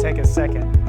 take a second.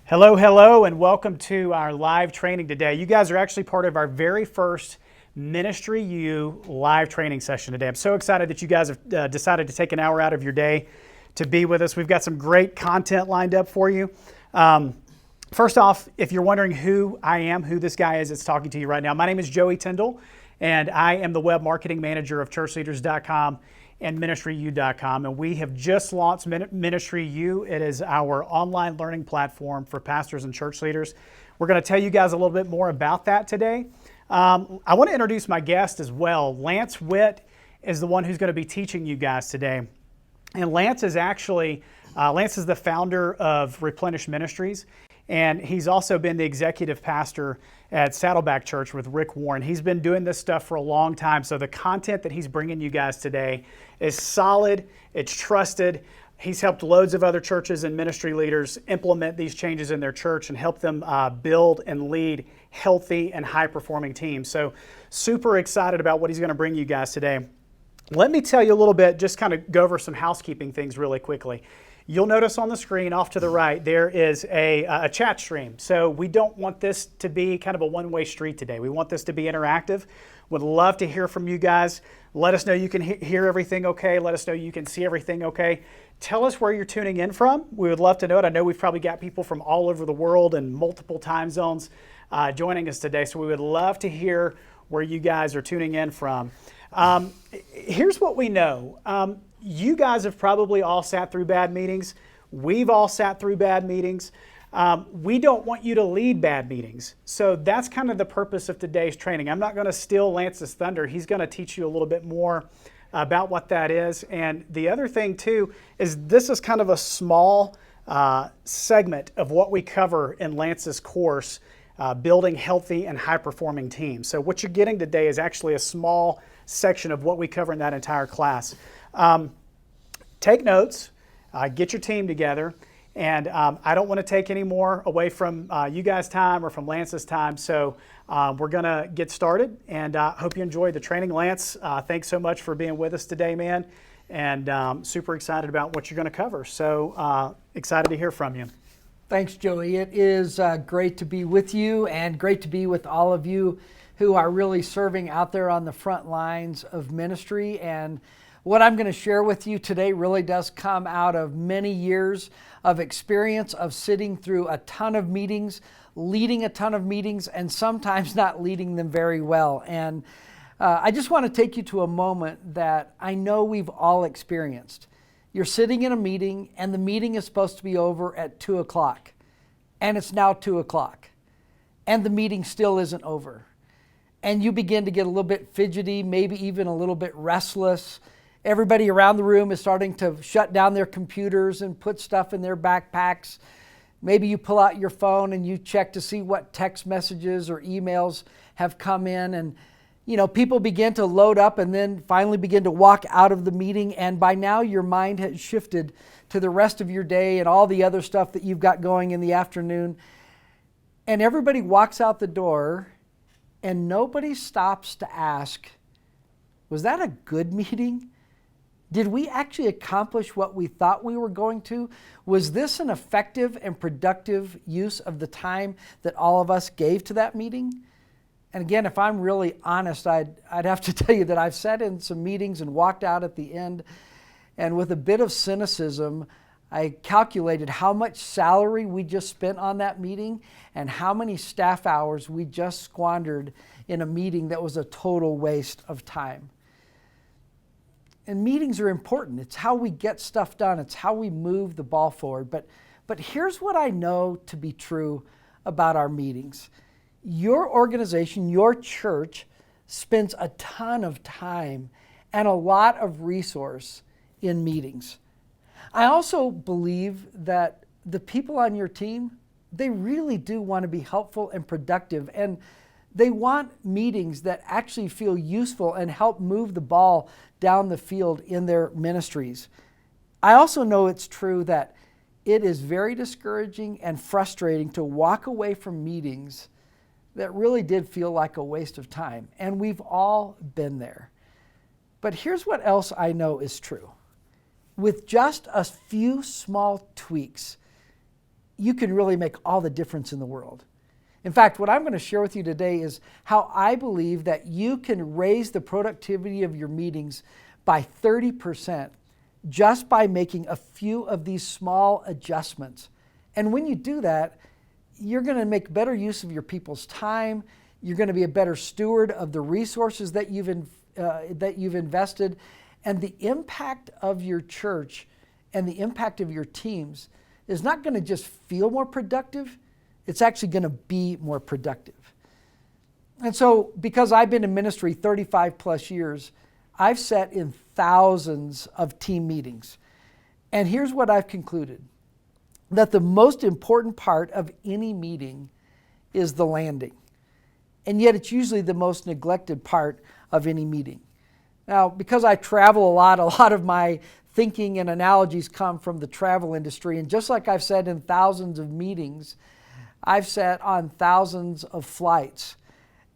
Hello, hello, and welcome to our live training today. You guys are actually part of our very first Ministry U live training session today. I'm so excited that you guys have decided to take an hour out of your day to be with us. We've got some great content lined up for you. First off, if you're wondering who I am, who this guy is that's talking to you right now, my name is Joey Tyndall, and I am the web marketing manager of ChurchLeaders.com and MinistryU.com, and we have just launched Ministry U. It is our online learning platform for pastors and church leaders. We're going to tell you guys a little bit more about that today. I want to introduce my guest as well. Lance Witt is the one who's going to be teaching you guys today. And Lance is the founder of Replenish Ministries, and he's also been the executive pastor at Saddleback Church with Rick Warren. He's been doing this stuff for a long time, so the content that he's bringing you guys today is solid, it's trusted. He's helped loads of other churches and ministry leaders implement these changes in their church and help them build and lead healthy and high-performing teams. So super excited about what he's going to bring you guys today. Let me tell you a little bit, just kind of go over some housekeeping things really quickly. You'll notice on the screen off to the right, there is a chat stream. So we don't want this to be kind of a one-way street today. We want this to be interactive. Would love to hear from you guys. Let us know you can hear everything okay. Let us know you can see everything okay. Tell us where you're tuning in from. We would love to know it. I know we've probably got people from all over the world and multiple time zones joining us today. So we would love to hear where you guys are tuning in from. Here's what we know. You guys have probably all sat through bad meetings. We've all sat through bad meetings. We don't want you to lead bad meetings. So that's kind of the purpose of today's training. I'm not going to steal Lance's thunder. He's going to teach you a little bit more about what that is. And the other thing too is this is kind of a small segment of what we cover in Lance's course, building healthy and high-performing teams. So what you're getting today is actually a small section of what we cover in that entire class. Take notes, get your team together, and I don't want to take any more away from you guys' time or from Lance's time, so we're going to get started, and hope you enjoyed the training. Lance, thanks so much for being with us today, man, and super excited about what you're going to cover, so excited to hear from you. Thanks, Joey. It is great to be with you and great to be with all of you who are really serving out there on the front lines of ministry. And what I'm going to share with you today really does come out of many years of experience of sitting through a ton of meetings, leading a ton of meetings, and sometimes not leading them very well. And I just want to take you to a moment that I know we've all experienced. You're sitting in a meeting, and the meeting is supposed to be over at 2 o'clock, and it's now 2 o'clock, and the meeting still isn't over. And you begin to get a little bit fidgety, maybe even a little bit restless. Everybody around the room is starting to shut down their computers and put stuff in their backpacks. Maybe you pull out your phone and you check to see what text messages or emails have come in, and people begin to load up and then finally begin to walk out of the meeting, and by now your mind has shifted to the rest of your day and all the other stuff that you've got going in the afternoon. And everybody walks out the door and nobody stops to ask, was that a good meeting? Did we actually accomplish what we thought we were going to? Was this an effective and productive use of the time that all of us gave to that meeting? And again, if I'm really honest, I'd have to tell you that I've sat in some meetings and walked out at the end, and with a bit of cynicism, I calculated how much salary we just spent on that meeting and how many staff hours we just squandered in a meeting that was a total waste of time. And meetings are important. It's how we get stuff done. It's how we move the ball forward. But here's what I know to be true about our meetings. Your organization, your church, spends a ton of time and a lot of resource in meetings. I also believe that the people on your team, they really do want to be helpful and productive, and they want meetings that actually feel useful and help move the ball down the field in their ministries. I also know it's true that it is very discouraging and frustrating to walk away from meetings that really did feel like a waste of time, and we've all been there. But here's what else I know is true. With just a few small tweaks, you can really make all the difference in the world. In fact, what I'm going to share with you today is how I believe that you can raise the productivity of your meetings by 30% just by making a few of these small adjustments. And when you do that, you're going to make better use of your people's time. You're going to be a better steward of the resources that you've invested. And the impact of your church and the impact of your teams is not going to just feel more productive, it's actually going to be more productive. And so, because I've been in ministry 35 plus years, I've sat in thousands of team meetings. And here's what I've concluded: that the most important part of any meeting is the landing. And yet it's usually the most neglected part of any meeting. Now, because I travel a lot of my thinking and analogies come from the travel industry. And just like I've sat in thousands of meetings, I've sat on thousands of flights.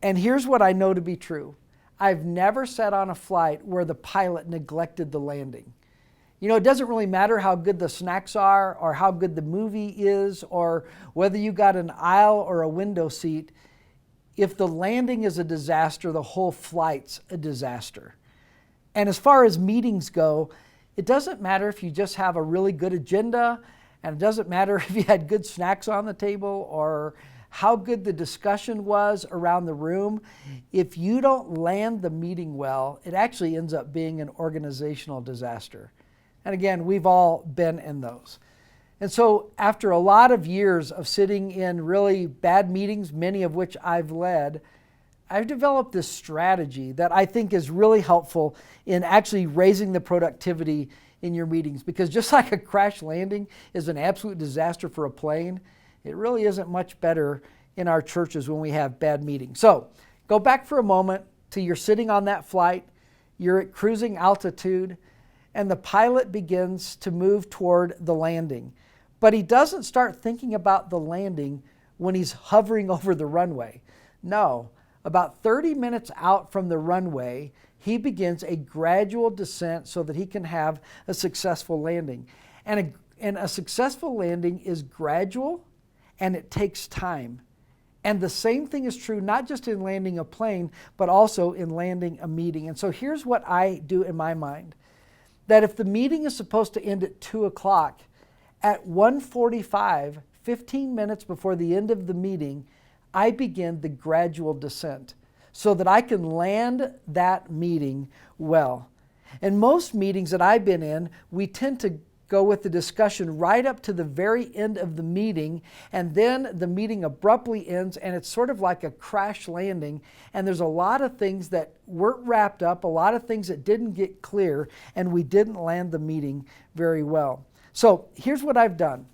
And here's what I know to be true. I've never sat on a flight where the pilot neglected the landing. You know, it doesn't really matter how good the snacks are or how good the movie is or whether you got an aisle or a window seat. If the landing is a disaster, the whole flight's a disaster. And as far as meetings go, it doesn't matter if you just have a really good agenda, and it doesn't matter if you had good snacks on the table or how good the discussion was around the room. If you don't land the meeting well, it actually ends up being an organizational disaster. And again, we've all been in those. And so after a lot of years of sitting in really bad meetings, many of which I've led, I've developed this strategy that I think is really helpful in actually raising the productivity in your meetings. Because just like a crash landing is an absolute disaster for a plane, it really isn't much better in our churches when we have bad meetings. So go back for a moment to you're sitting on that flight, you're at cruising altitude, and the pilot begins to move toward the landing. But he doesn't start thinking about the landing when he's hovering over the runway. No, about 30 minutes out from the runway, he begins a gradual descent so that he can have a successful landing. And a successful landing is gradual, and it takes time. And the same thing is true not just in landing a plane, but also in landing a meeting. And so here's what I do in my mind. That if the meeting is supposed to end at 2 o'clock, at 1:45, 15 minutes before the end of the meeting, I begin the gradual descent so that I can land that meeting well. And most meetings that I've been in, we tend to go with the discussion right up to the very end of the meeting, and then the meeting abruptly ends, and it's sort of like a crash landing, and there's a lot of things that weren't wrapped up, a lot of things that didn't get clear, and we didn't land the meeting very well. So here's what I've done.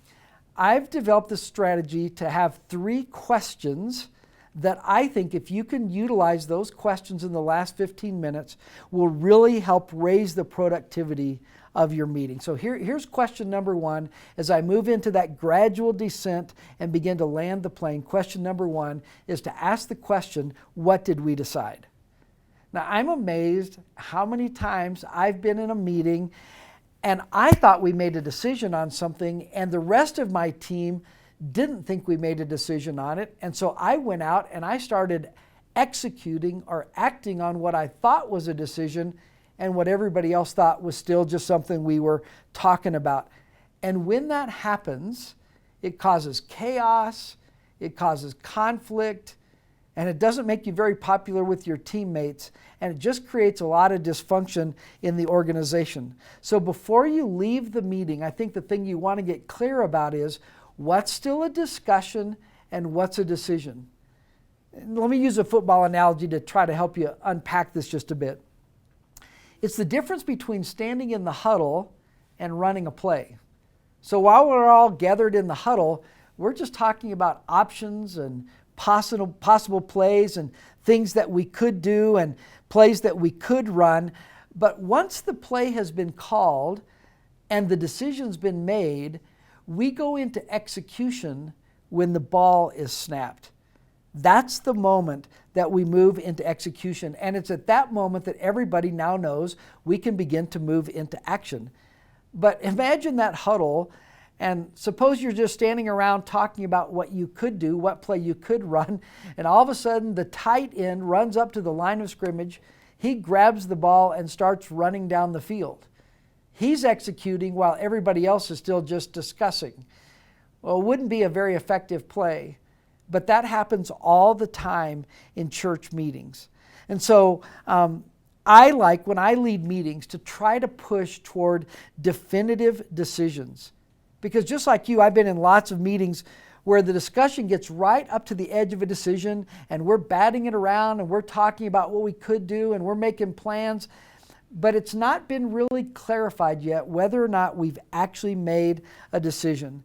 I've developed this strategy to have 3 questions that I think if you can utilize those questions in the last 15 minutes will really help raise the productivity of your meeting. So here's question number 1 as I move into that gradual descent and begin to land the plane. Question number 1 is to ask the question, what did we decide? Now, I'm amazed how many times I've been in a meeting and I thought we made a decision on something and the rest of my team didn't think we made a decision on it. And so I went out and I started executing or acting on what I thought was a decision and what everybody else thought was still just something we were talking about. And when that happens, it causes chaos, it causes conflict, and it doesn't make you very popular with your teammates, and it just creates a lot of dysfunction in the organization. So before you leave the meeting, I think the thing you want to get clear about is what's still a discussion and what's a decision. Let me use a football analogy to try to help you unpack this just a bit. It's the difference between standing in the huddle and running a play. So while we're all gathered in the huddle, we're just talking about options and possible plays and things that we could do and plays that we could run. But once the play has been called and the decision's been made, we go into execution when the ball is snapped. That's the moment that we move into execution. And it's at that moment that everybody now knows we can begin to move into action. But imagine that huddle And suppose you're just standing around talking about what you could do, what play you could run, and all of a sudden the tight end runs up to the line of scrimmage, he grabs the ball and starts running down the field. He's executing while everybody else is still just discussing. Well, it wouldn't be a very effective play, but that happens all the time in church meetings. And so I like, when I lead meetings, to try to push toward definitive decisions. Because just like you, I've been in lots of meetings where the discussion gets right up to the edge of a decision and we're batting it around and we're talking about what we could do and we're making plans, but it's not been really clarified yet whether or not we've actually made a decision.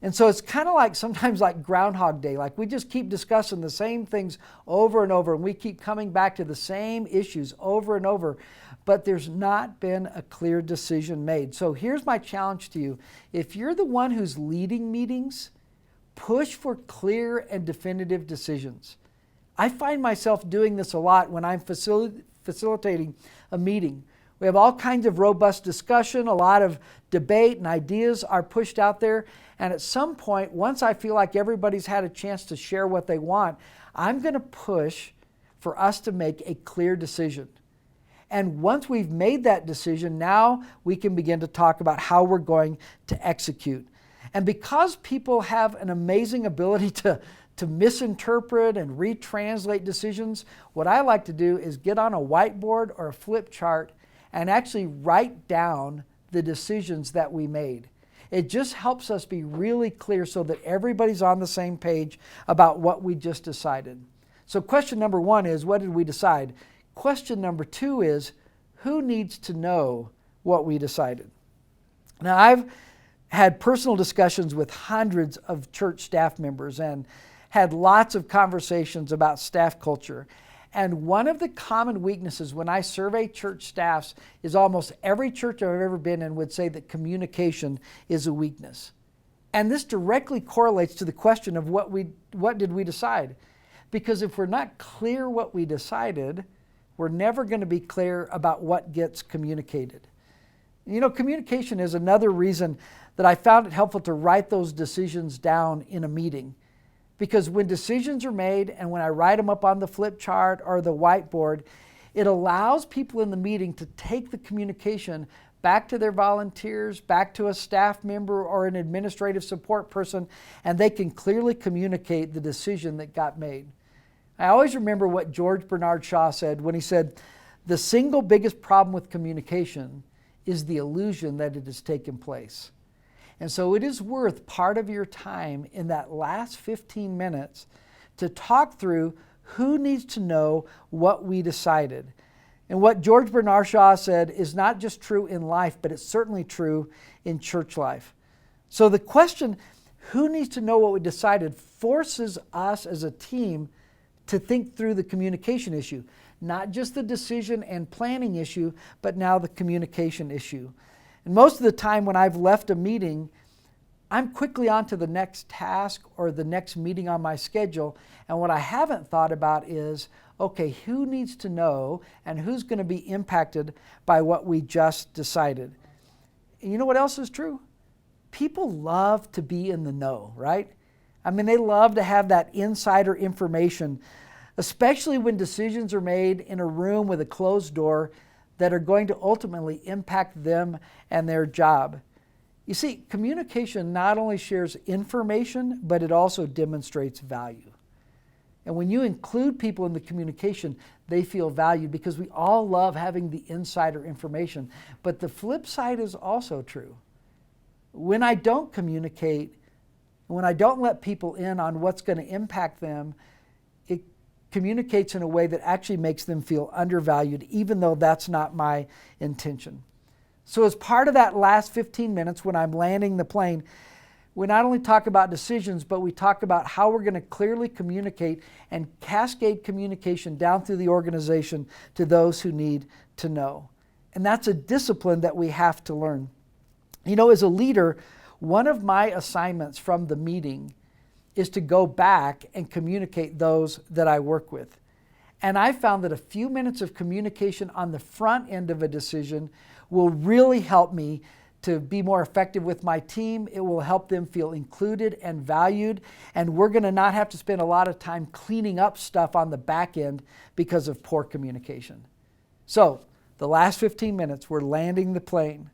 And so it's kind of like sometimes like Groundhog Day, like we just keep discussing the same things over and over and we keep coming back to the same issues over and over, but there's not been a clear decision made. So here's my challenge to you. If you're the one who's leading meetings, push for clear and definitive decisions. I find myself doing this a lot when I'm facilitating a meeting. We have all kinds of robust discussion, a lot of debate and ideas are pushed out there. And at some point, once I feel like everybody's had a chance to share what they want, I'm going to push for us to make a clear decision. And once we've made that decision, now we can begin to talk about how we're going to execute. And because people have an amazing ability to misinterpret and retranslate decisions, what I like to do is get on a whiteboard or a flip chart and actually write down the decisions that we made. It just helps us be really clear so that everybody's on the same page about what we just decided. So question number one is, what did we decide? Question number two is, who needs to know what we decided? Now, I've had personal discussions with hundreds of church staff members and had lots of conversations about staff culture. And one of the common weaknesses when I survey church staffs is almost every church I've ever been in would say that communication is a weakness. And this directly correlates to the question of what did we decide? Because if we're not clear what we decided, we're never going to be clear about what gets communicated. You know, communication is another reason that I found it helpful to write those decisions down in a meeting. Because when decisions are made and when I write them up on the flip chart or the whiteboard, it allows people in the meeting to take the communication back to their volunteers, back to a staff member or an administrative support person, and they can clearly communicate the decision that got made. I always remember what George Bernard Shaw said when he said, "The single biggest problem with communication is the illusion that it has taken place." And so it is worth part of your time in that last 15 minutes to talk through who needs to know what we decided. And what George Bernard Shaw said is not just true in life, but it's certainly true in church life. So the question, who needs to know what we decided, forces us as a team to think through the communication issue. Not just the decision and planning issue, but now the communication issue. And most of the time when I've left a meeting, I'm quickly on to the next task or the next meeting on my schedule. And what I haven't thought about is, okay, who needs to know and who's going to be impacted by what we just decided? And you know what else is true? People love to be in the know, right? I mean, they love to have that insider information, especially when decisions are made in a room with a closed door that are going to ultimately impact them and their job. You see, communication not only shares information, but it also demonstrates value. And when you include people in the communication, they feel valued because we all love having the insider information. But the flip side is also true. When I don't communicate, when I don't let people in on what's going to impact them, it communicates in a way that actually makes them feel undervalued, even though that's not my intention. So as part of that last 15 minutes when I'm landing the plane, we not only talk about decisions, but we talk about how we're going to clearly communicate and cascade communication down through the organization to those who need to know. And that's a discipline that we have to learn. You know, as a leader, one of my assignments from the meeting is to go back and communicate those that I work with. And I found that a few minutes of communication on the front end of a decision will really help me to be more effective with my team. It will help them feel included and valued. And we're going to not have to spend a lot of time cleaning up stuff on the back end because of poor communication. So the last 15 minutes, we're landing the plane.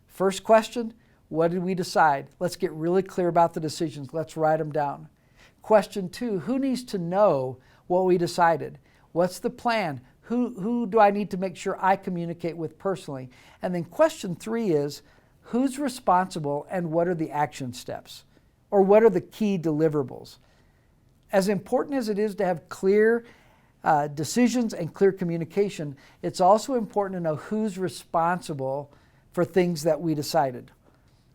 First question, what did we decide? Let's get really clear about the decisions. Let's write them down. Question 2, who needs to know what we decided? What's the plan? Who do I need to make sure I communicate with personally? And then question 3 is, who's responsible and what are the action steps? Or what are the key deliverables? As important as it is to have clear decisions and clear communication, it's also important to know who's responsible for things that we decided.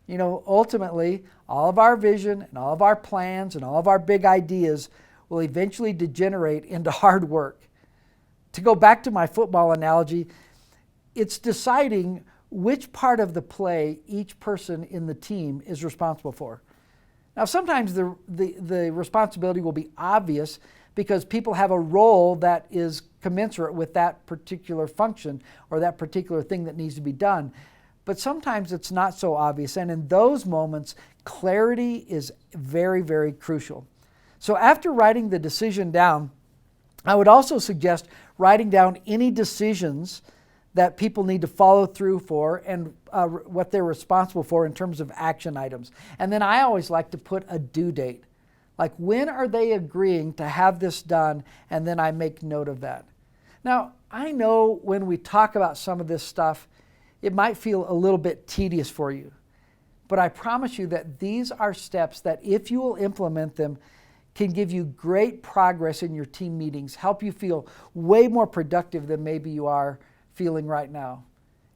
You know, ultimately, all of our vision and all of our plans and all of our big ideas will eventually degenerate into hard work. To go back to my football analogy, it's deciding which part of the play each person in the team is responsible for. Now, sometimes the responsibility will be obvious because people have a role that is commensurate with that particular function or that particular thing that needs to be done. But sometimes it's not so obvious, and in those moments, clarity is very, very crucial. So after writing the decision down, I would also suggest writing down any decisions that people need to follow through for and what they're responsible for in terms of action items. And then I always like to put a due date. Like, when are they agreeing to have this done? And then I make note of that. Now, I know when we talk about some of this stuff, it might feel a little bit tedious for you. But I promise you that these are steps that, if you will implement them, can give you great progress in your team meetings, help you feel way more productive than maybe you are feeling right now.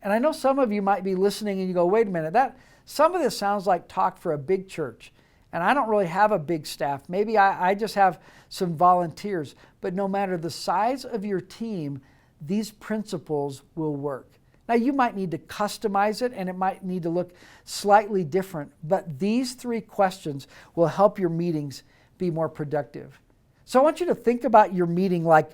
And I know some of you might be listening and you go, wait a minute, some of this sounds like talk for a big church. And I don't really have a big staff. Maybe I just have some volunteers. But no matter the size of your team, these principles will work. Now, you might need to customize it and it might need to look slightly different. But these 3 questions will help your meetings be more productive. So I want you to think about your meeting like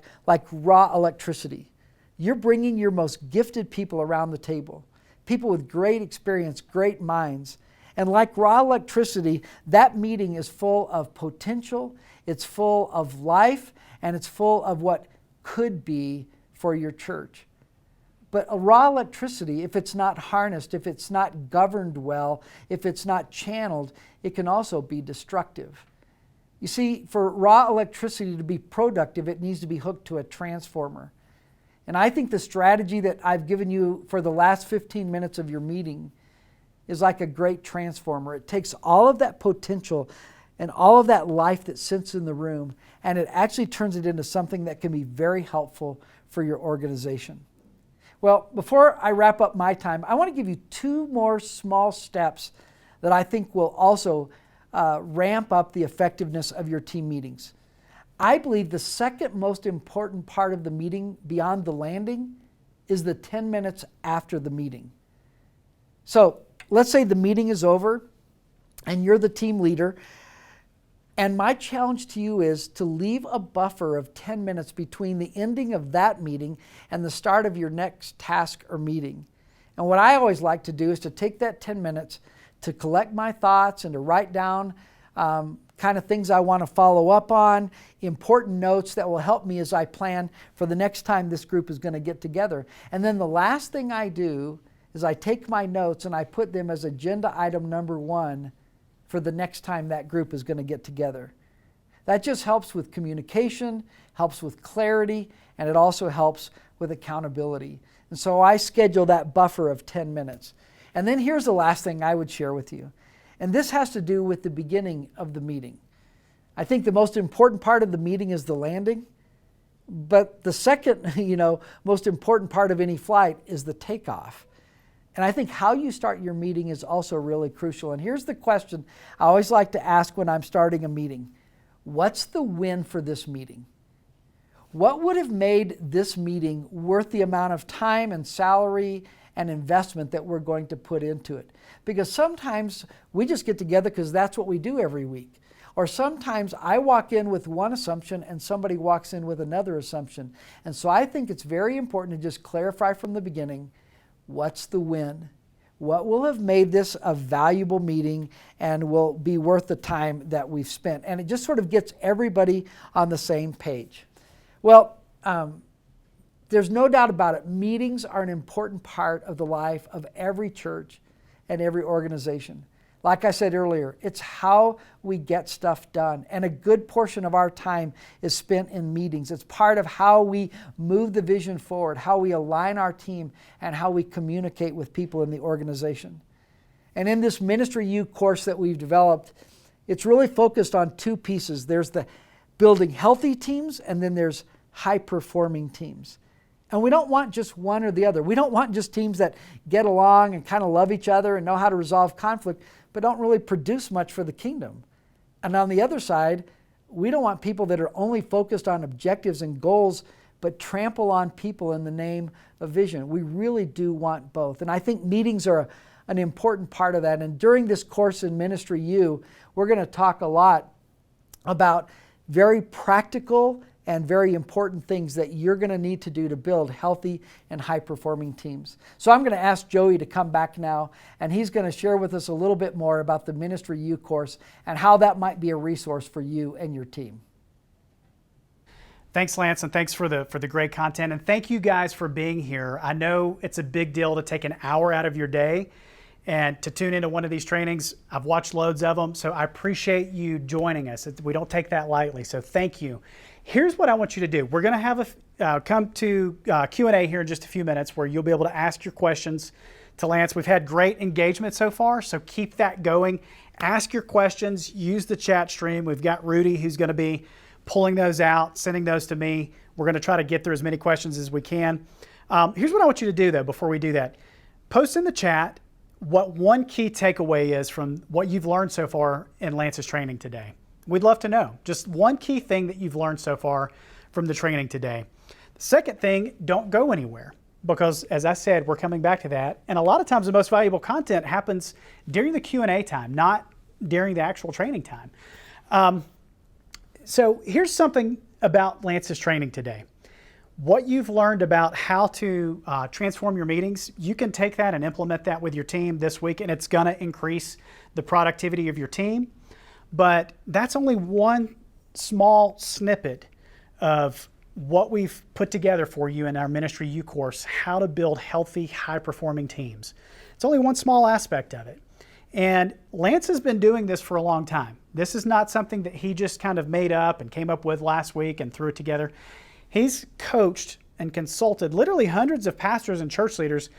raw electricity. You're bringing your most gifted people around the table, people with great experience, great minds. And like raw electricity, that meeting is full of potential, it's full of life, and it's full of what could be for your church. But a raw electricity, if it's not harnessed, if it's not governed well, if it's not channeled, it can also be destructive. You see, for raw electricity to be productive, it needs to be hooked to a transformer. And I think the strategy that I've given you for the last 15 minutes of your meeting is like a great transformer. It takes all of that potential and all of that life that sits in the room, and it actually turns it into something that can be very helpful for your organization. Well, before I wrap up my time, I want to give you 2 more small steps that I think will also ramp up the effectiveness of your team meetings. I believe the second most important part of the meeting beyond the landing is the 10 minutes after the meeting. So let's say the meeting is over and you're the team leader, and my challenge to you is to leave a buffer of 10 minutes between the ending of that meeting and the start of your next task or meeting. And what I always like to do is to take that 10 minutes to collect my thoughts and to write down kind of things I want to follow up on, important notes that will help me as I plan for the next time this group is going to get together. And then the last thing I do is I take my notes and I put them as agenda item number 1 for the next time that group is going to get together. That just helps with communication, helps with clarity, and it also helps with accountability. And so I schedule that buffer of 10 minutes. And then here's the last thing I would share with you. And this has to do with the beginning of the meeting. I think the most important part of the meeting is the landing. But the second, most important part of any flight is the takeoff. And I think how you start your meeting is also really crucial. And here's the question I always like to ask when I'm starting a meeting. What's the win for this meeting? What would have made this meeting worth the amount of time and salary and investment that we're going to put into it? Because sometimes we just get together because that's what we do every week. Or sometimes I walk in with one assumption and somebody walks in with another assumption. And so I think it's very important to just clarify from the beginning, what's the win? what will have made this a valuable meeting and will be worth the time that we've spent? And it just sort of gets everybody on the same page. Well, there's no doubt about it. Meetings are an important part of the life of every church and every organization. Like I said earlier, it's how we get stuff done. And a good portion of our time is spent in meetings. It's part of how we move the vision forward, how we align our team, and how we communicate with people in the organization. And in this Ministry U course that we've developed, it's really focused on two pieces. There's the building healthy teams, and then there's high-performing teams. And we don't want just one or the other. We don't want just teams that get along and kind of love each other and know how to resolve conflict, but don't really produce much for the kingdom. And on the other side, we don't want people that are only focused on objectives and goals, but trample on people in the name of vision. We really do want both. And I think meetings are an important part of that. And during this course in Ministry U, we're going to talk a lot about very practical and very important things that you're going to need to do to build healthy and high-performing teams. So I'm going to ask Joey to come back now, and he's going to share with us a little bit more about the Ministry U course and how that might be a resource for you and your team. Thanks, Lance, and thanks for the great content. And thank you guys for being here. I know it's a big deal to take an hour out of your day and to tune into one of these trainings. I've watched loads of them, so I appreciate you joining us. We don't take that lightly, so thank you. Here's what I want you to do. We're going to have come to Q&A here in just a few minutes where you'll be able to ask your questions to Lance. We've had great engagement so far, so keep that going. Ask your questions. Use the chat stream. We've got Rudy who's going to be pulling those out, sending those to me. We're going to try to get through as many questions as we can. Here's what I want you to do, though, before we do that. Post in the chat what one key takeaway is from what you've learned so far in Lance's training today. We'd love to know. Just one key thing that you've learned so far from the training today. The second thing, don't go anywhere, because as I said, we're coming back to that. And a lot of times the most valuable content happens during the Q&A time, not during the actual training time. So here's something about Lance's training today. What you've learned about how to transform your meetings, you can take that and implement that with your team this week, and it's going to increase the productivity of your team. But that's only one small snippet of what we've put together for you in our Ministry U course, how to build healthy, high-performing teams. It's only one small aspect of it. And Lance has been doing this for a long time. This is not something that he just kind of made up and came up with last week and threw it together. He's coached and consulted literally hundreds of pastors and church leaders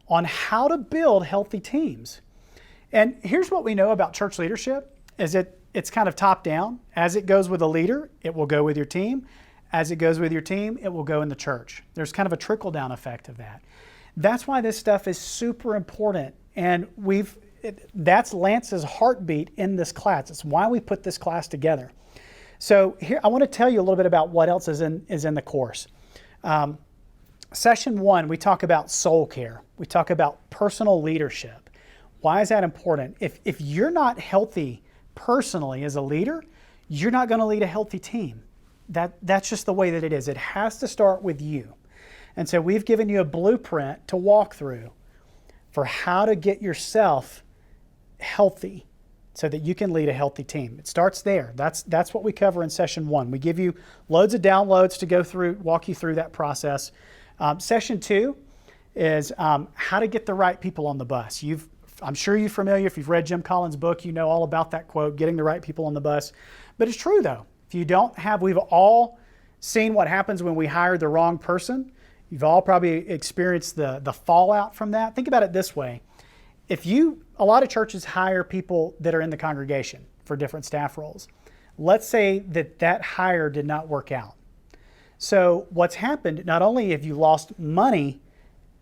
on how to build healthy teams. And here's what we know about church leadership, is that it's kind of top down. As it goes with a leader, it will go with your team. As it goes with your team, it will go in the church. There's kind of a trickle down effect of that. That's why this stuff is super important. And that's Lance's heartbeat in this class. It's why we put this class together. So here, I want to tell you a little bit about what else is in the course. Session 1, we talk about soul care. We talk about personal leadership. Why is that important? If you're not healthy personally as a leader, you're not going to lead a healthy team. That's just the way that it is. It has to start with you. And so we've given you a blueprint to walk through for how to get yourself healthy so that you can lead a healthy team. It starts there. That's what we cover in session 1. We give you loads of downloads to go through, walk you through that process. Session 2 is how to get the right people on the bus. I'm sure you're familiar. If you've read Jim Collins' book, you know all about that quote, getting the right people on the bus. But it's true, though. If you don't have, we've all seen what happens when we hire the wrong person. You've all probably experienced the fallout from that. Think about it this way. A lot of churches hire people that are in the congregation for different staff roles. Let's say that hire did not work out. So what's happened, not only have you lost money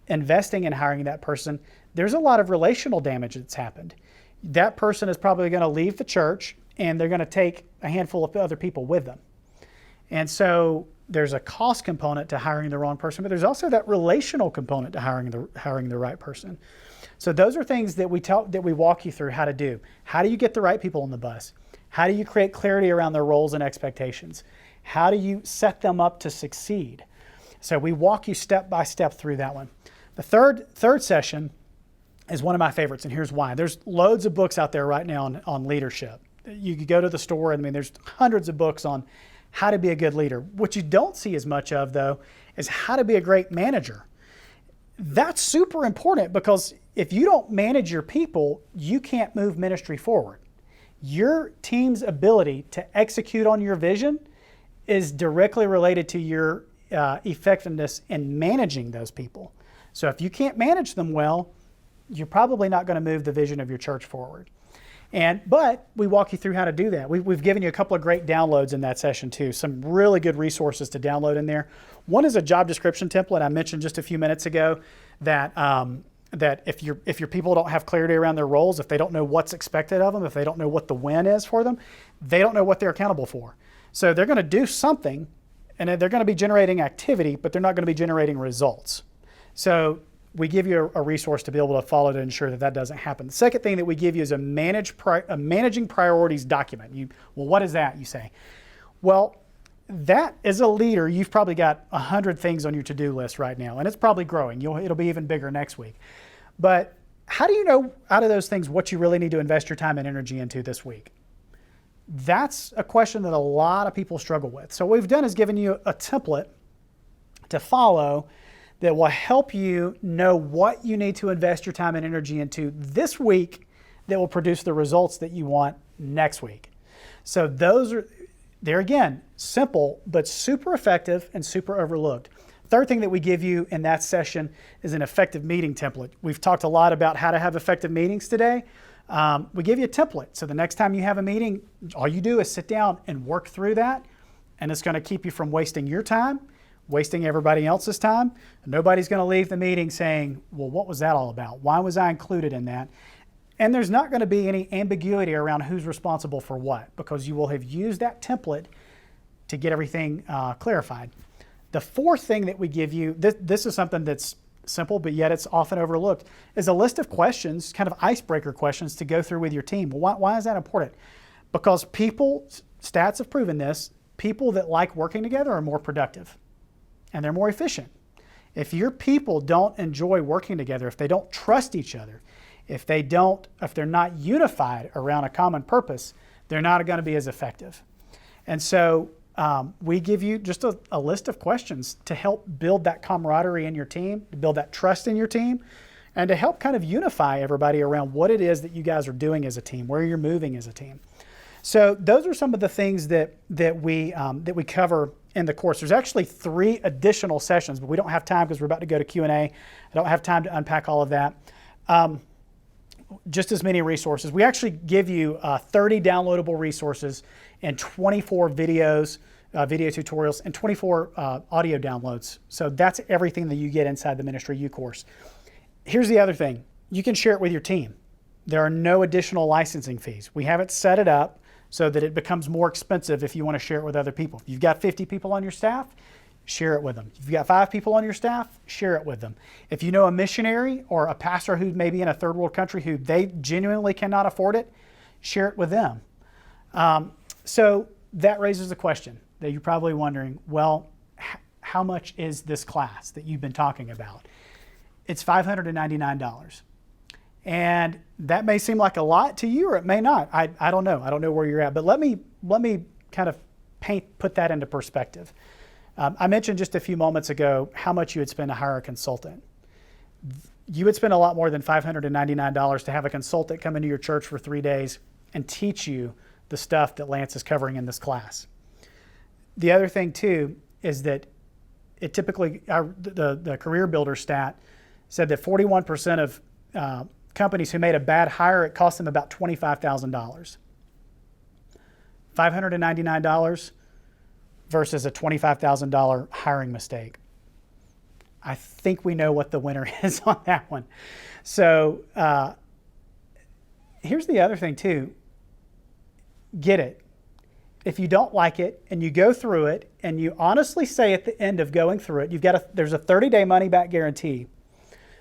investing in hiring that person, there's a lot of relational damage that's happened. That person is probably going to leave the church, and they're going to take a handful of other people with them. And so there's a cost component to hiring the wrong person, but there's also that relational component to hiring the right person. So those are things that we walk you through how to do. How do you get the right people on the bus? How do you create clarity around their roles and expectations? How do you set them up to succeed? So we walk you step by step through that one. The third session is one of my favorites, and here's why. There's loads of books out there right now on leadership. You could go to the store, and there's hundreds of books on how to be a good leader. What you don't see as much of, though, is how to be a great manager. That's super important, because if you don't manage your people, you can't move ministry forward. Your team's ability to execute on your vision is directly related to your effectiveness in managing those people. So if you can't manage them well, you're probably not going to move the vision of your church forward. But we walk you through how to do that. We've given you a couple of great downloads in that session too, some really good resources to download in there. One is a job description template I mentioned just a few minutes ago that if your people don't have clarity around their roles, if they don't know what's expected of them, if they don't know what the win is for them, they don't know what they're accountable for. So they're going to do something, and they're going to be generating activity, but they're not going to be generating results. So we give you a resource to be able to follow to ensure that doesn't happen. The second thing that we give you is a managing priorities document. Well, what is that, you say? Well, that as a leader, you've probably got 100 things on your to-do list right now, and it's probably growing. It'll be even bigger next week. But how do you know out of those things what you really need to invest your time and energy into this week? That's a question that a lot of people struggle with. So what we've done is given you a template to follow that will help you know what you need to invest your time and energy into this week that will produce the results that you want next week. So they're again, simple, but super effective and super overlooked. Third thing that we give you in that session is an effective meeting template. We've talked a lot about how to have effective meetings today. We give you a template. So the next time you have a meeting, all you do is sit down and work through that, and it's going to keep you from wasting your time, wasting everybody else's time. Nobody's going to leave the meeting saying, well, what was that all about? Why was I included in that? And there's not going to be any ambiguity around who's responsible for what, because you will have used that template to get everything clarified. The fourth thing that we give you, this is something that's simple, but yet it's often overlooked, is a list of questions, kind of icebreaker questions to go through with your team. Well, why is that important? Because stats have proven this, people that like working together are more productive and they're more efficient. If your people don't enjoy working together, if they don't trust each other, if they're not unified around a common purpose, they're not going to be as effective. And so we give you just a list of questions to help build that camaraderie in your team, to build that trust in your team, and to help kind of unify everybody around what it is that you guys are doing as a team, where you're moving as a team. So those are some of the things that we cover in the course. There's actually 3 additional sessions, but we don't have time because we're about to go to Q&A. I don't have time to unpack all of that. Just as many resources. We actually give you 30 downloadable resources and 24 videos, video tutorials, and 24 audio downloads. So that's everything that you get inside the Ministry U course. Here's the other thing. You can share it with your team. There are no additional licensing fees. We haven't set it up so that it becomes more expensive if you want to share it with other people. If you've got 50 people on your staff, share it with them. If you've got 5 people on your staff, share it with them. If you know a missionary or a pastor who may be in a third world country who they genuinely cannot afford it, share it with them. So that raises a question that you're probably wondering, well, how much is this class that you've been talking about? It's $599. And that may seem like a lot to you, or it may not. I don't know. I don't know where you're at. But let me kind of put that into perspective. I mentioned just a few moments ago how much you would spend to hire a consultant. You would spend a lot more than $599 to have a consultant come into your church for 3 days and teach you the stuff that Lance is covering in this class. The other thing too is that it typically, the Career Builder stat said that 41% of companies who made a bad hire, it cost them about $25,000. $599 versus a $25,000 hiring mistake. I think we know what the winner is on that one. So here's the other thing too. Get it. If you don't like it and you go through it and you honestly say at the end of going through it, there's a 30-day money-back guarantee.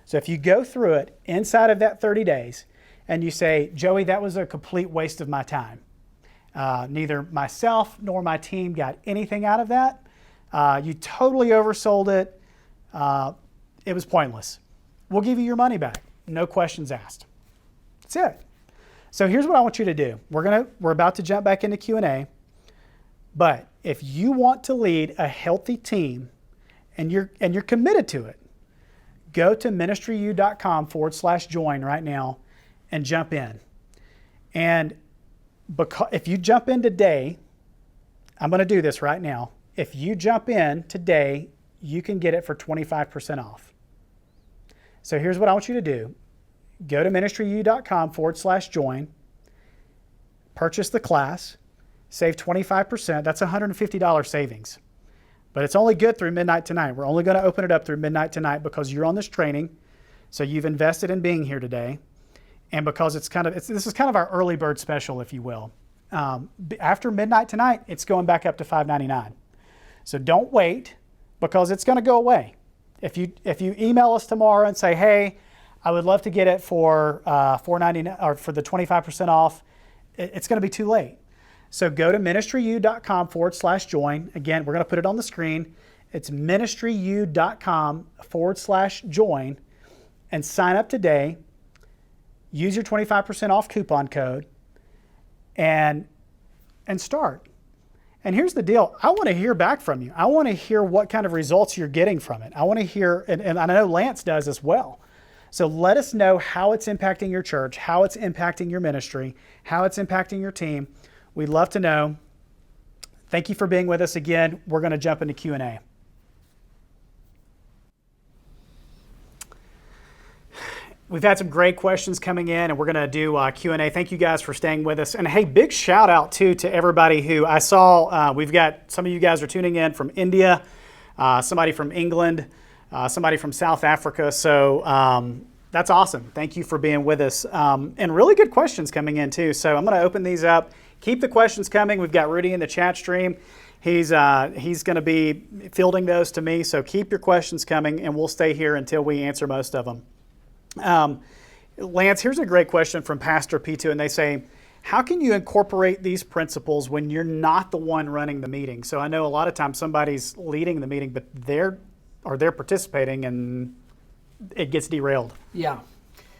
So if you go through it inside of that 30 days and you say, Joey, that was a complete waste of my time. Neither myself nor my team got anything out of that. You totally oversold it. It was pointless. We'll give you your money back. no questions asked. That's it. So here's what I want you to do. We're about to jump back into Q&A, but if you want to lead a healthy team and you're committed to it, go to ministryu.com/join right now and jump in. And if you jump in today, I'm going to do this right now. If you jump in today, you can get it for 25% off. So here's what I want you to do. Go to ministryu.com/join, purchase the class, save 25%. That's $150 savings. But it's only good through midnight tonight. We're only going to open it up through midnight tonight because you're on this training. So you've invested in being here today. And because this is kind of our early bird special, if you will. After midnight tonight, it's going back up to $5.99. So don't wait, because it's going to go away. If you email us tomorrow and say, hey, I would love to get it for $4.99 or for the 25% off, it's going to be too late. So go to ministryu.com/join. Again, we're going to put it on the screen. It's ministryu.com/join and sign up today. Use your 25% off coupon code and start. And here's the deal. I want to hear back from you. I want to hear what kind of results you're getting from it. I want to hear, and I know Lance does as well. So let us know how it's impacting your church, how it's impacting your ministry, how it's impacting your team. We'd love to know. Thank you for being with us again. We're going to jump into Q&A. We've had some great questions coming in, and we're going to do Q&A. Thank you guys for staying with us. And hey, big shout out too to everybody who I saw. We've got some of you guys are tuning in from India, somebody from England, somebody from South Africa. So that's awesome. Thank you for being with us. And really good questions coming in too. So I'm going to open these up. Keep the questions coming. We've got Rudy in the chat stream. He's going to be fielding those to me. So keep your questions coming, and we'll stay here until we answer most of them. Lance, here's a great question from Pastor P2, and they say, how can you incorporate these principles when you're not the one running the meeting? So I know a lot of times somebody's leading the meeting, but they're participating and it gets derailed. Yeah,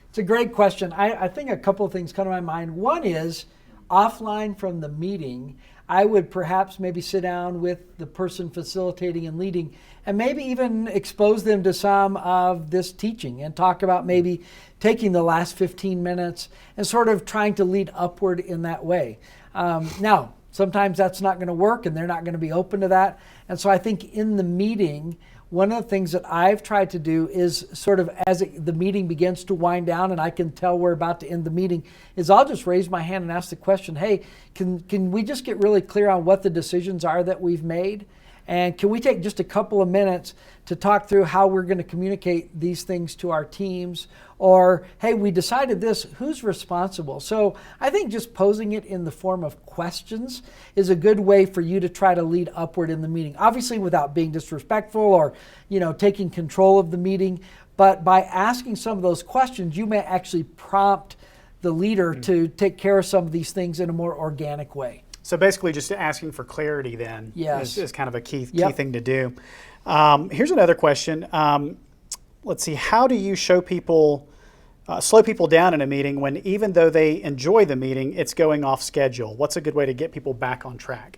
it's a great question. I think a couple of things come to my mind. One is offline from the meeting, I would perhaps maybe sit down with the person facilitating and leading and maybe even expose them to some of this teaching and talk about maybe taking the last 15 minutes and sort of trying to lead upward in that way. Now, sometimes that's not going to work and they're not going to be open to that. And so I think in the meeting, one of the things that I've tried to do is sort of as the meeting begins to wind down and I can tell we're about to end the meeting, is I'll just raise my hand and ask the question, hey, can we just get really clear on what the decisions are that we've made? And can we take just a couple of minutes to talk through how we're going to communicate these things to our teams? Or, hey, we decided this, who's responsible? So I think just posing it in the form of questions is a good way for you to try to lead upward in the meeting. Obviously without being disrespectful or, taking control of the meeting. But by asking some of those questions, you may actually prompt the leader to take care of some of these things in a more organic way. So basically just asking for clarity then is kind of a key thing to do. Here's another question. Let's see, how do you slow people down in a meeting when even though they enjoy the meeting, it's going off schedule? What's a good way to get people back on track?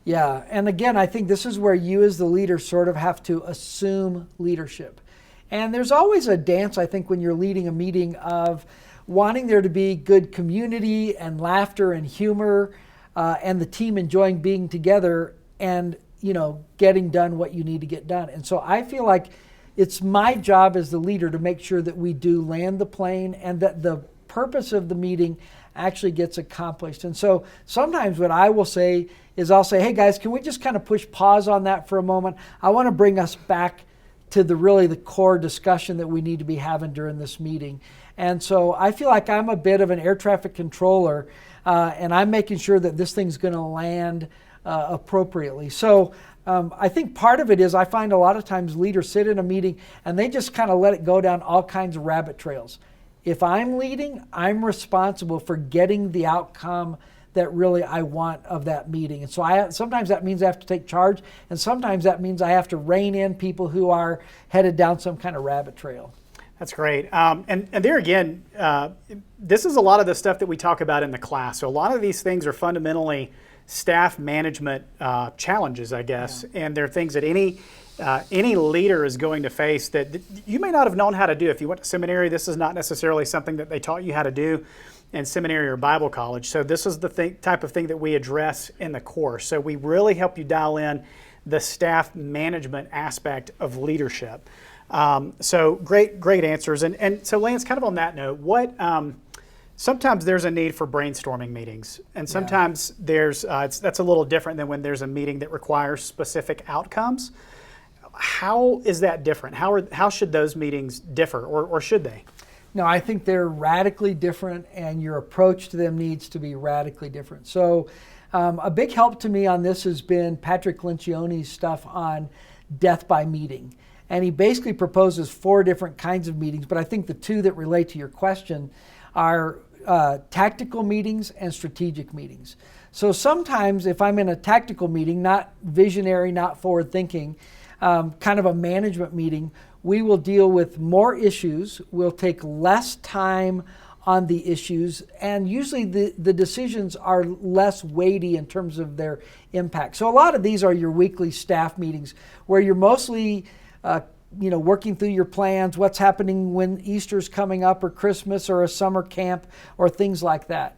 Yeah, and again, I think this is where you as the leader sort of have to assume leadership. And there's always a dance, I think, when you're leading a meeting of wanting there to be good community and laughter and humor, and the team enjoying being together and, getting done what you need to get done. And so I feel like it's my job as the leader to make sure that we do land the plane and that the purpose of the meeting actually gets accomplished. And so sometimes what I will say is I'll say, hey guys, can we just kind of push pause on that for a moment? I want to bring us back to the core discussion that we need to be having during this meeting. And so I feel like I'm a bit of an air traffic controller, and I'm making sure that this thing's going to land appropriately. So I think part of it is I find a lot of times leaders sit in a meeting and they just kind of let it go down all kinds of rabbit trails. If I'm leading, I'm responsible for getting the outcome that really I want of that meeting. And so sometimes that means I have to take charge, and sometimes that means I have to rein in people who are headed down some kind of rabbit trail. That's great. And there again, this is a lot of the stuff that we talk about in the class. So a lot of these things are fundamentally staff management challenges, I guess, and they're things that any leader is going to face that you may not have known how to do. If you went to seminary, this is not necessarily something that they taught you how to do in seminary or Bible college. So this is the type of thing that we address in the course. So we really help you dial in the staff management aspect of leadership. So great answers. And so Lance, kind of on that note, sometimes there's a need for brainstorming meetings, and sometimes there's that's a little different than when there's a meeting that requires specific outcomes. How is that different? How should those meetings differ, or should they? No, I think they're radically different, and your approach to them needs to be radically different. So a big help to me on this has been Patrick Lencioni's stuff on death by meeting. And he basically proposes 4 different kinds of meetings, but I think the 2 that relate to your question are tactical meetings and strategic meetings. So sometimes if I'm in a tactical meeting, not visionary, not forward thinking, kind of a management meeting, we will deal with more issues, we'll take less time on the issues, and usually the decisions are less weighty in terms of their impact. So a lot of these are your weekly staff meetings where you're mostly working through your plans, what's happening when Easter's coming up or Christmas or a summer camp or things like that.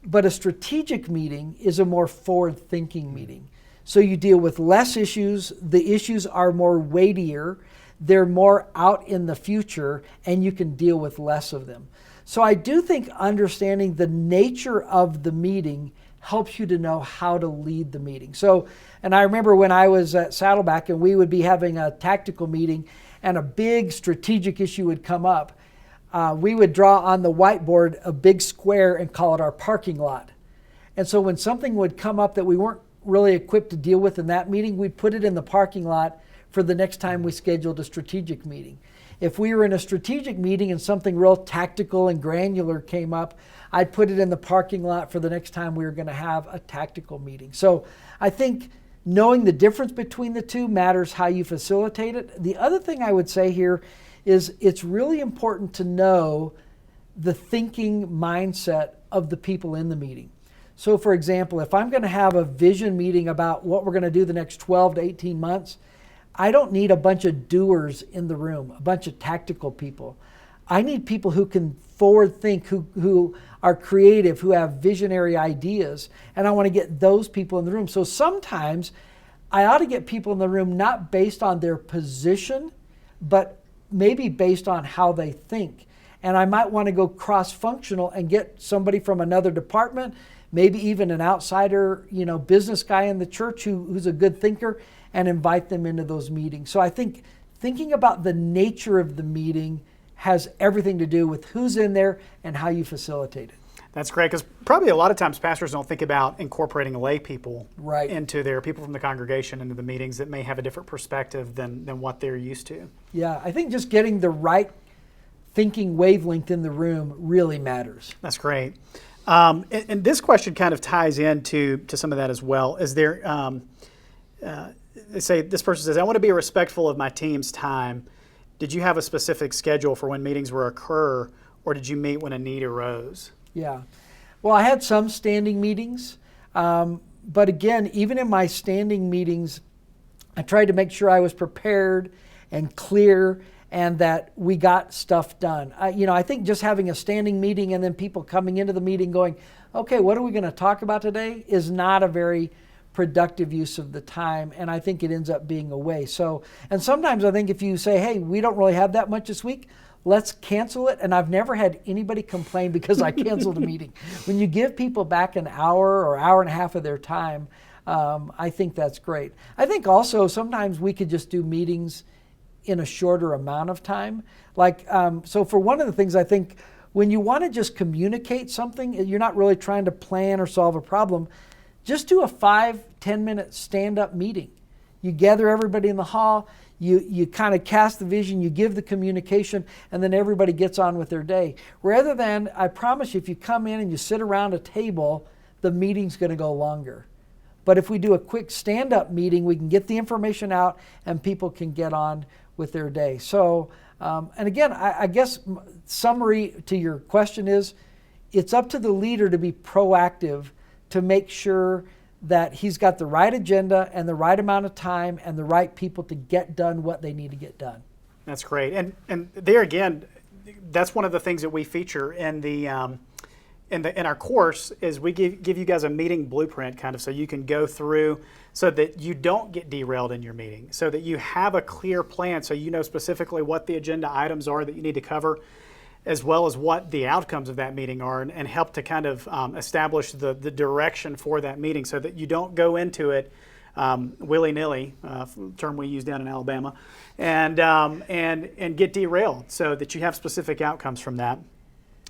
But a strategic meeting is a more forward-thinking meeting. So you deal with less issues, the issues are more weightier, they're more out in the future, and you can deal with less of them. So I do think understanding the nature of the meeting helps you to know how to lead the meeting. So, and I remember when I was at Saddleback and we would be having a tactical meeting and a big strategic issue would come up, we would draw on the whiteboard a big square and call it our parking lot. And so when something would come up that we weren't really equipped to deal with in that meeting, we'd put it in the parking lot for the next time we scheduled a strategic meeting. If we were in a strategic meeting and something real tactical and granular came up, I'd put it in the parking lot for the next time we were going to have a tactical meeting. So I think knowing the difference between the 2 matters how you facilitate it. The other thing I would say here is it's really important to know the thinking mindset of the people in the meeting. So for example, if I'm going to have a vision meeting about what we're going to do the next 12 to 18 months, I don't need a bunch of doers in the room, a bunch of tactical people. I need people who can forward think, who are creative, who have visionary ideas, and I want to get those people in the room. So sometimes I ought to get people in the room not based on their position, but maybe based on how they think. And I might want to go cross-functional and get somebody from another department, maybe even an outsider, business guy in the church who's a good thinker, and invite them into those meetings. So I think thinking about the nature of the meeting has everything to do with who's in there and how you facilitate it. That's great, because probably a lot of times pastors don't think about incorporating lay people into their people from the congregation into the meetings that may have a different perspective than what they're used to. Yeah, I think just getting the right thinking wavelength in the room really matters. That's great. And this question kind of ties into some of that as well. Is there, they say, this person says, I want to be respectful of my team's time. Did you have a specific schedule for when meetings were occur, or did you meet when a need arose? Yeah. Well, I had some standing meetings, but again, even in my standing meetings, I tried to make sure I was prepared and clear and that we got stuff done. I think just having a standing meeting and then people coming into the meeting going, okay, what are we going to talk about today, is not a very productive use of the time, and I think it ends up being a waste. So, and sometimes I think if you say, hey, we don't really have that much this week, let's cancel it. And I've never had anybody complain because I canceled a meeting. When you give people back an hour or hour and a half of their time, I think that's great. I think also sometimes we could just do meetings in a shorter amount of time. So for one of the things I think, when you want to just communicate something, you're not really trying to plan or solve a problem, just do a 5-10 minute stand-up meeting. You gather everybody in the hall, you kind of cast the vision, you give the communication, and then everybody gets on with their day. Rather than, I promise you, if you come in and you sit around a table, the meeting's going to go longer. But if we do a quick stand-up meeting, we can get the information out and people can get on with their day. So And again, I guess summary to your question is, it's up to the leader to be proactive to make sure that he's got the right agenda and the right amount of time and the right people to get done what they need to get done. That's great. And there again, that's one of the things that we feature in our course is we give you guys a meeting blueprint kind of so you can go through so that you don't get derailed in your meeting, so that you have a clear plan so you know specifically what the agenda items are that you need to cover, as well as what the outcomes of that meeting are, and help to kind of establish the direction for that meeting so that you don't go into it willy-nilly, term we use down in Alabama, and get derailed, so that you have specific outcomes from that.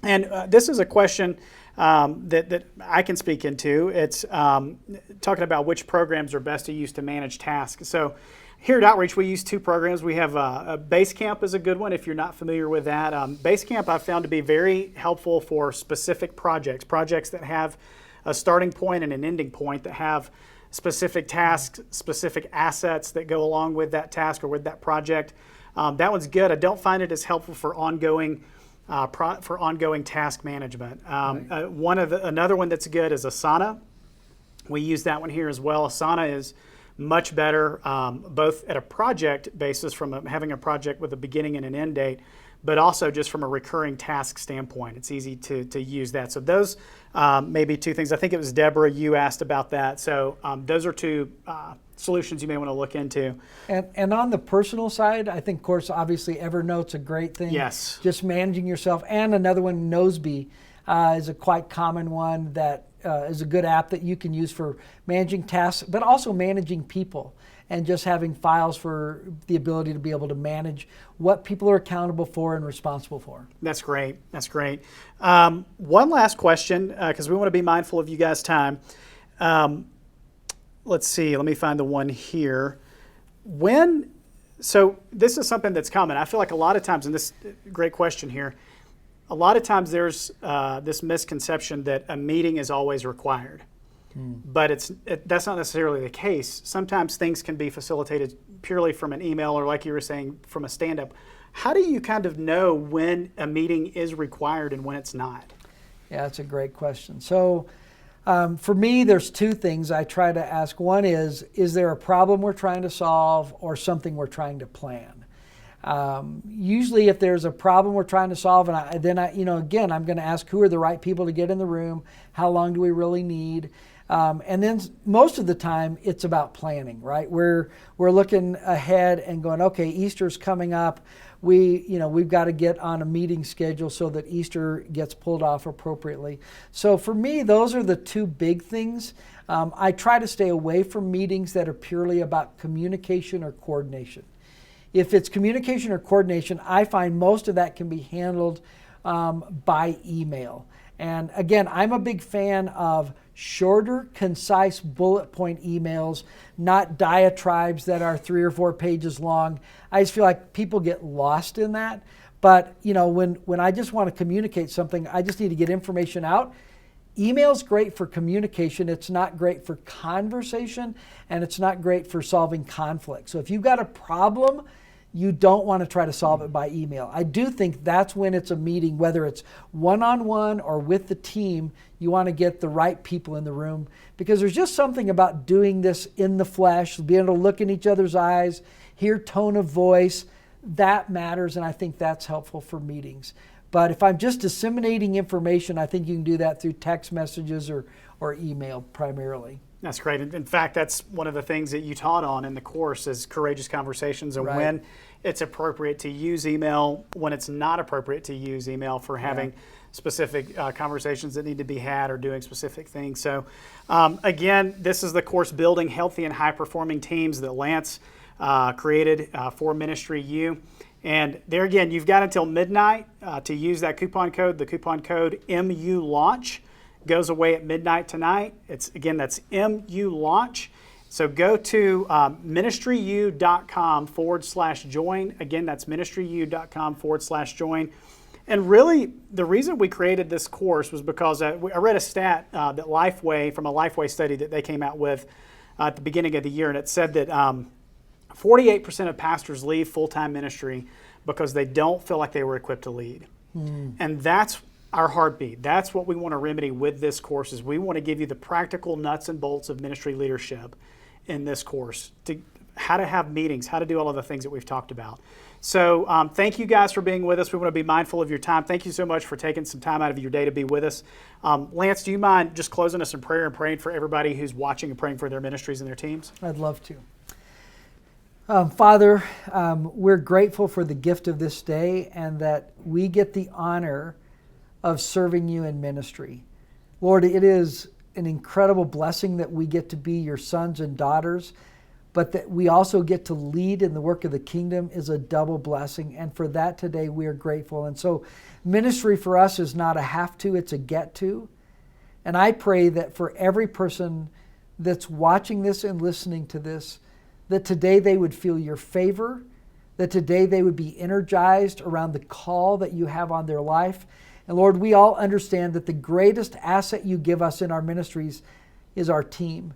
And this is a question that I can speak into. It's talking about which programs are best to use to manage tasks. So here at Outreach, we use two programs. We have Basecamp is a good one if you're not familiar with that. Basecamp I've found to be very helpful for specific projects that have a starting point and an ending point, that have specific tasks, specific assets that go along with that task or with that project. That one's good. I don't find it as helpful for ongoing task management. Another one that's good is Asana. We use that one here as well. Asana is much better, both at a project basis, from having a project with a beginning and an end date, but also just from a recurring task standpoint. It's easy to use that. So those may be two things. I think it was Deborah, you asked about that. So those are two solutions you may want to look into. And on the personal side, I think, of course, obviously Evernote's a great thing. Yes. Just managing yourself. And another one, Noseby, is a quite common one that is a good app that you can use for managing tasks, but also managing people, and just having files for the ability to be able to manage what people are accountable for and responsible for. That's great. That's great. One last question, because we want to be mindful of you guys' time. Let's see. Let me find the one here. So this is something that's common. I feel like a lot of times, and this great question here, a lot of times there's this misconception that a meeting is always required. But that's not necessarily the case. Sometimes things can be facilitated purely from an email, or like you were saying, from a stand-up. How do you kind of know when a meeting is required and when it's not? Yeah, that's a great question. So for me, there's two things I try to ask. One is there a problem we're trying to solve or something we're trying to plan? Usually if there's a problem we're trying to solve, and then again, I'm going to ask who are the right people to get in the room, how long do we really need? And then most of the time it's about planning, right? We're looking ahead and going, okay, Easter's coming up. We've got to get on a meeting schedule so that Easter gets pulled off appropriately. So for me, those are the two big things. I try to stay away from meetings that are purely about communication or coordination. If it's communication or coordination, I find most of that can be handled by email. And again, I'm a big fan of shorter, concise bullet point emails, not diatribes that are 3 or 4 pages long. I just feel like people get lost in that. But when I just want to communicate something, I just need to get information out. Email's great for communication. It's not great for conversation, and it's not great for solving conflict. So if you've got a problem, you don't want to try to solve it by email. I do think that's when it's a meeting, whether it's one-on-one or with the team, you want to get the right people in the room, because there's just something about doing this in the flesh, being able to look in each other's eyes, hear tone of voice. That matters, and I think that's helpful for meetings. But if I'm just disseminating information, I think you can do that through text messages or email primarily. That's great. In fact, that's one of the things that you taught on in the course is courageous conversations, and Right. when it's appropriate to use email, when it's not appropriate to use email for having specific conversations that need to be had or doing specific things. So again, this is the course Building Healthy and High-Performing Teams that Lance created for Ministry U. And there again, you've got until midnight to use that coupon code. The coupon code MULAUNCH goes away at midnight tonight. That's MULAUNCH. So go to ministryu.com/join. Again, that's ministryu.com/join. And really, the reason we created this course was because I read a stat that Lifeway, from a Lifeway study that they came out with at the beginning of the year, and it said that 48% of pastors leave full-time ministry because they don't feel like they were equipped to lead. And that's our heartbeat. That's what we want to remedy with this course, is we want to give you the practical nuts and bolts of ministry leadership in this course, to how to have meetings, how to do all of the things that we've talked about. So thank you guys for being with us. We want to be mindful of your time. Thank you so much for taking some time out of your day to be with us. Lance, do you mind just closing us in prayer and praying for everybody who's watching and praying for their ministries and their teams? I'd love to. Father, we're grateful for the gift of this day and that we get the honor of serving you in ministry. Lord, it is an incredible blessing that we get to be your sons and daughters, but that we also get to lead in the work of the kingdom is a double blessing. And for that today, we are grateful. And so ministry for us is not a have to, it's a get to. And I pray that for every person that's watching this and listening to this, that today they would feel your favor, that today they would be energized around the call that you have on their life. And Lord, we all understand that the greatest asset you give us in our ministries is our team.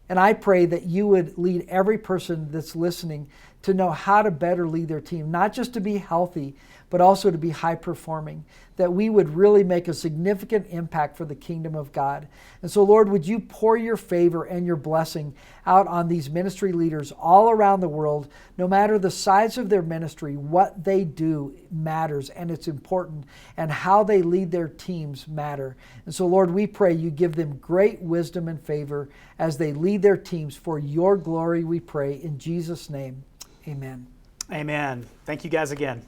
And I pray that you would lead every person that's listening to know how to better lead their team, not just to be healthy, but also to be high performing, that we would really make a significant impact for the kingdom of God. And so, Lord, would you pour your favor and your blessing out on these ministry leaders all around the world, no matter the size of their ministry, what they do matters and it's important, and how they lead their teams matter. And so, Lord, we pray you give them great wisdom and favor as they lead their teams for your glory, we pray in Jesus' name. Amen. Amen. Thank you guys again.